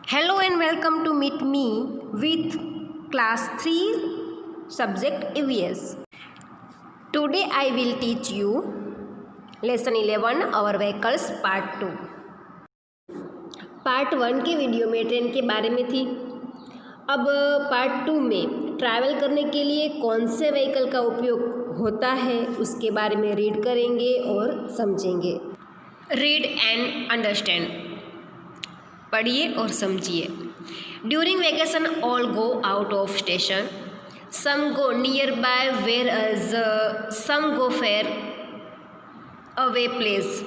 Hello and welcome to meet me with class 3 subject EVS. Today I will teach you lesson 11 our vehicles part 2. Part 1 के video में train के बारे में थी। अब part 2 में ट्रैवल करने के लिए कौन से व्हीकल का उपयोग होता है उसके बारे में रीड करेंगे और समझेंगे। रीड एंड अंडरस्टैंड, पढ़िए और समझिए। During vacation all go out of station, some go nearby whereas some go far away place,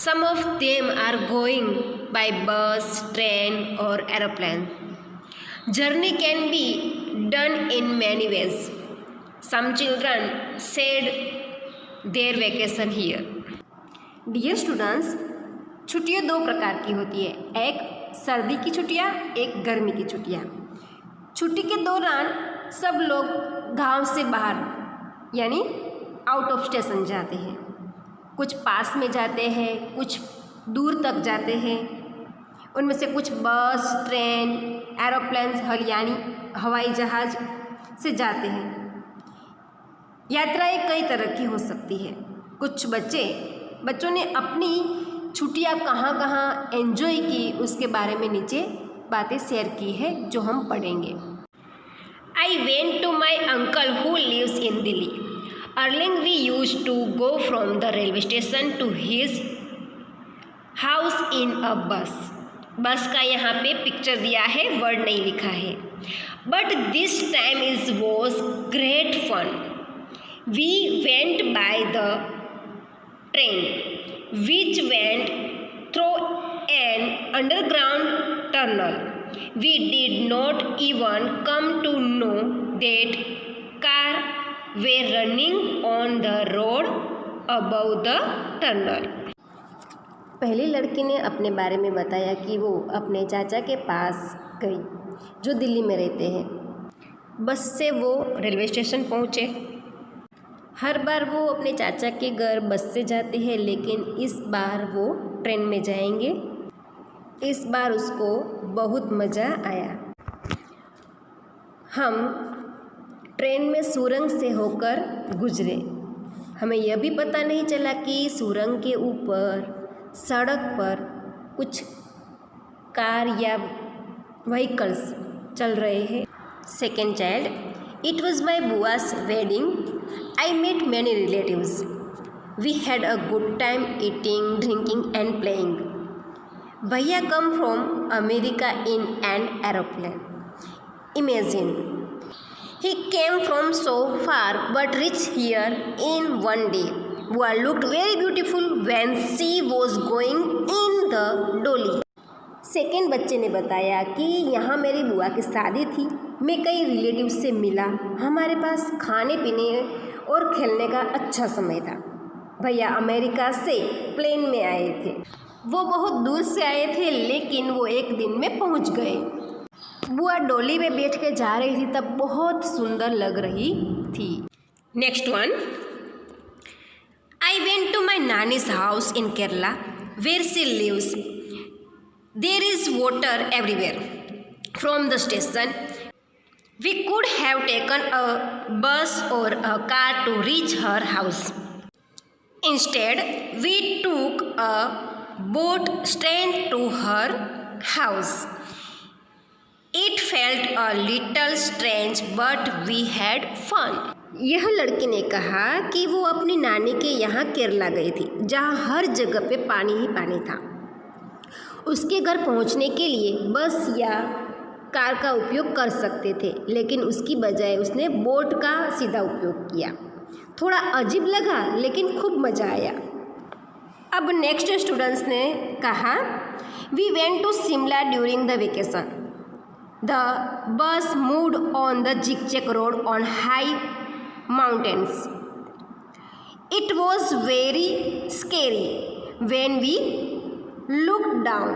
some of them are going by bus, train और aeroplane. Journey can be done in many ways. Some children said their vacation here. Dear students, छुट्टियाँ दो प्रकार की होती है, एक सर्दी की छुट्टियाँ, एक गर्मी की छुट्टियाँ। छुट्टी के दौरान सब लोग गांव से बाहर यानी आउट ऑफ स्टेशन जाते हैं। कुछ पास में जाते हैं, कुछ दूर तक जाते हैं। उनमें से कुछ बस, ट्रेन, एरोप्लेन्स यानी हवाई जहाज़ से जाते हैं। यात्राएं कई तरह की हो सकती है। कुछ बच्चों ने अपनी छुट्टियाँ कहाँ कहाँ एंजॉय की उसके बारे में नीचे बातें शेयर की है जो हम पढ़ेंगे। I went to my uncle who lives in Delhi. अर्लिंग we use to go from the railway station to his house in a bus. Bus का यहाँ पे पिक्चर दिया है, वर्ड नहीं लिखा है। But this time is was great fun. We went by the train which went through an underground tunnel. We did not even come to know that cars were running on the road above the tunnel. पहली लड़की ने अपने बारे में बताया कि वो अपने चाचा के पास गई जो दिल्ली में रहते हैं। बस से वो रेलवे स्टेशन पहुँचे। हर बार वो अपने चाचा के घर बस से जाते हैं, लेकिन इस बार वो ट्रेन में जाएंगे। इस बार उसको बहुत मज़ा आया। हम ट्रेन में सुरंग से होकर गुजरे। हमें यह भी पता नहीं चला कि सुरंग के ऊपर सड़क पर कुछ कार या व्हीकल्स चल रहे हैं। Second child, it was my बुआ's wedding. I met many relatives. We had a good time eating, drinking and playing. Bhaiya come from America in an aeroplane. Imagine. He came from so far but reached here in one day. Bua looked very beautiful when she was going in the dolly. Second बच्चे ने बताया कि यहाँ मेरी बुआ की शादी थी। मैं कई रिलेटिव से मिला। हमारे पास खाने पीने और खेलने का अच्छा समय था। भैया अमेरिका से प्लेन में आए थे। वो बहुत दूर से आए थे, लेकिन वो एक दिन में पहुँच गए। बुआ डोली में बैठ के जा रही थी, तब बहुत सुंदर लग रही थी। Next one, I went to my नानीज house in Kerala where she lives. There is water everywhere. From the station, we could have taken a bus or a car to reach her house. Instead, we took a boat straight to her house. It felt a little strange, but we had fun. यह लड़की ने कहा कि वो अपनी नानी के यहाँ केरला गई थी, जहाँ हर जगह पे पानी ही पानी था। उसके घर पहुंचने के लिए बस या कार का उपयोग कर सकते थे, लेकिन उसकी बजाय उसने बोट का सीधा उपयोग किया। थोड़ा अजीब लगा, लेकिन खूब मज़ा आया। अब नेक्स्ट स्टूडेंट्स ने कहा, we went to Shimla during the vacation. The bus moved on the zigzag road on high mountains. It was very scary when we looked down.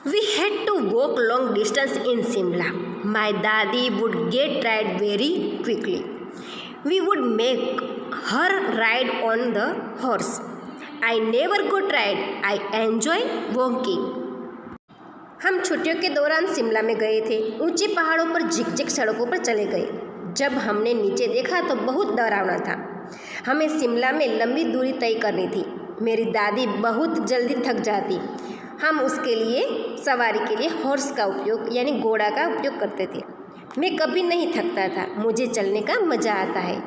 We had to walk long distance in Shimla. My daddy would get tired very quickly. We would make her ride on the horse. I never got tired. I enjoy walking. हम छुट्टियों के दौरान शिमला में गए थे। ऊंचे पहाड़ों पर झिकझिक सड़कों पर चले गए। जब हमने नीचे देखा तो बहुत डरावना था। हमें शिमला में लंबी दूरी तय करनी थी। मेरी दादी बहुत जल्दी थक जाती। हम उसके लिए सवारी के लिए हॉर्स का उपयोग यानी घोड़ा का उपयोग करते थे। मैं कभी नहीं थकता था। मुझे चलने का मज़ा आता है।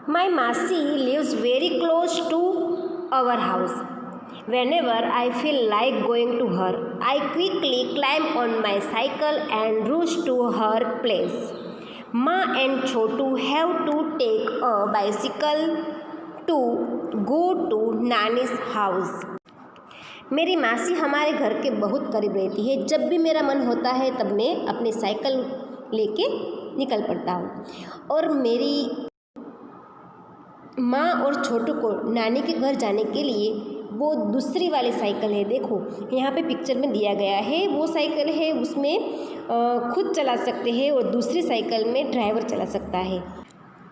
My masi lives very close to our house. Whenever I feel like going to her, I quickly climb on my cycle and rush to her place. Ma and Chotu have to take a bicycle to go to Nani's house. मेरी मासी हमारे घर के बहुत करीब रहती है। जब भी मेरा मन होता है तब मैं अपनी साइकिल लेके निकल पड़ता हूँ और मेरी माँ और छोटू को नानी के घर जाने के लिए वो दूसरी वाली साइकिल है। देखो यहाँ पे पिक्चर में दिया गया है। वो साइकिल है उसमें खुद चला सकते हैं और दूसरी साइकिल में ड्राइवर चला सकता है।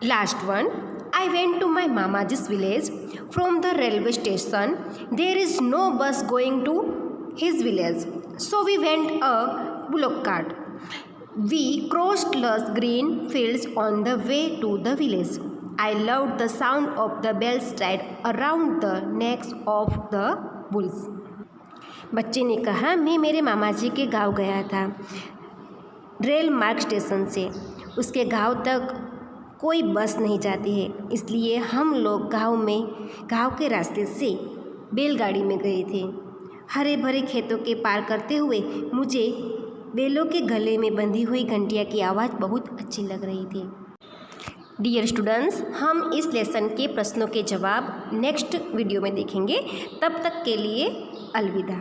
Last one, I went to my mama जिस village from the railway station. There is no bus going to his village, so we went a bullock cart. We crossed lush green fields on the way to the village. I loved the sound of the bells tied around the necks of the bulls. बच्चे ने कहा, मैं मेरे मामा जी के गांव गया था rail मार्ग स्टेशन से। उसके गांव तक कोई बस नहीं जाती है, इसलिए हम लोग गांव के रास्ते से बैलगाड़ी में गए थे। हरे भरे खेतों के पार करते हुए मुझे बैलों के गले में बंधी हुई घंटिया की आवाज़ बहुत अच्छी लग रही थी। डियर स्टूडेंट्स, हम इस लेसन के प्रश्नों के जवाब नेक्स्ट वीडियो में देखेंगे। तब तक के लिए अलविदा।